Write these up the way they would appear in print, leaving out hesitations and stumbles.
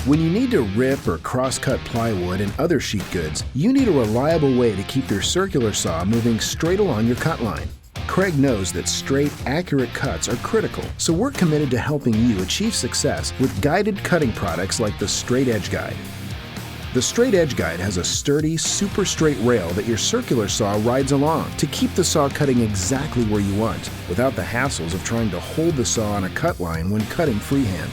When you need to rip or cross-cut plywood and other sheet goods, you need a reliable way to keep your circular saw moving straight along your cut line. Kreg knows that straight, accurate cuts are critical, so we're committed to helping you achieve success with guided cutting products like the Straight Edge Guide. The Straight Edge Guide has a sturdy, super straight rail that your circular saw rides along to keep the saw cutting exactly where you want, without the hassles of trying to hold the saw on a cut line when cutting freehand.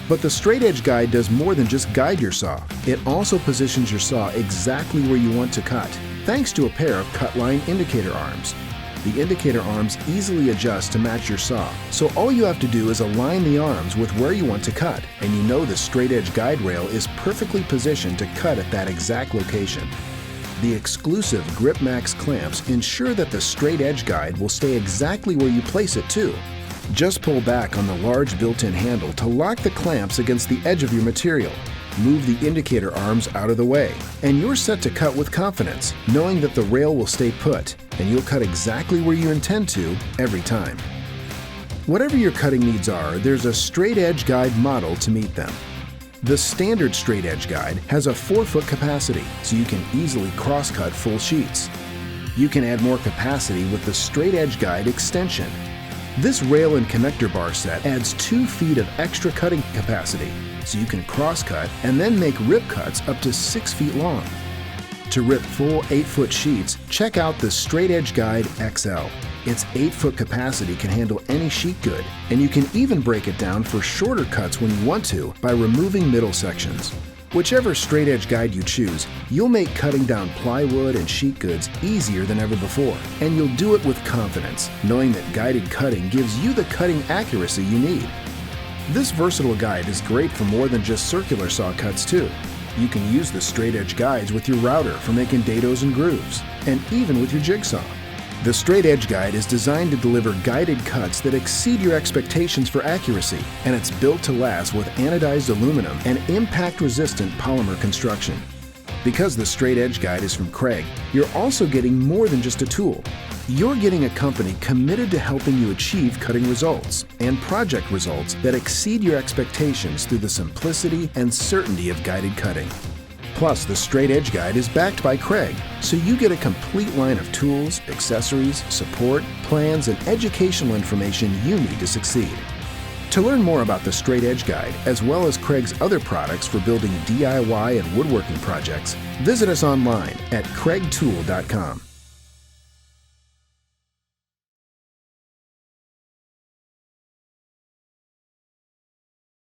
But the Straight Edge Guide does more than just guide your saw. It also positions your saw exactly where you want to cut, thanks to a pair of cutline indicator arms. The indicator arms easily adjust to match your saw, so all you have to do is align the arms with where you want to cut, and you know the Straight Edge Guide rail is perfectly positioned to cut at that exact location. The exclusive GripMaxx clamps ensure that the Straight Edge Guide will stay exactly where you place it too. Just pull back on the large built-in handle to lock the clamps against the edge of your material. Move the indicator arms out of the way, and you're set to cut with confidence, knowing that the rail will stay put, and you'll cut exactly where you intend to every time. Whatever your cutting needs are, there's a Straight Edge Guide model to meet them. The standard Straight Edge Guide has a 4-foot capacity, so you can easily cross-cut full sheets. You can add more capacity with the Straight Edge Guide extension. This rail and connector bar set adds 2 feet of extra cutting capacity, so you can cross-cut and then make rip cuts up to 6 feet long. To rip full 8-foot sheets, check out the Straight Edge Guide XL. Its 8-foot capacity can handle any sheet good, and you can even break it down for shorter cuts when you want to by removing middle sections. Whichever Straight Edge Guide you choose, you'll make cutting down plywood and sheet goods easier than ever before, and you'll do it with confidence, knowing that guided cutting gives you the cutting accuracy you need. This versatile guide is great for more than just circular saw cuts too. You can use the Straight Edge Guides with your router for making dados and grooves, and even with your jigsaw. The Straight Edge Guide is designed to deliver guided cuts that exceed your expectations for accuracy, and it's built to last with anodized aluminum and impact-resistant polymer construction. Because the Straight Edge Guide is from Kreg, you're also getting more than just a tool. You're getting a company committed to helping you achieve cutting results and project results that exceed your expectations through the simplicity and certainty of guided cutting. Plus, the Straight Edge Guide is backed by Kreg, so you get a complete line of tools, accessories, support, plans, and educational information you need to succeed. To learn more about the Straight Edge Guide, as well as Kreg's other products for building DIY and woodworking projects, visit us online at kregtool.com.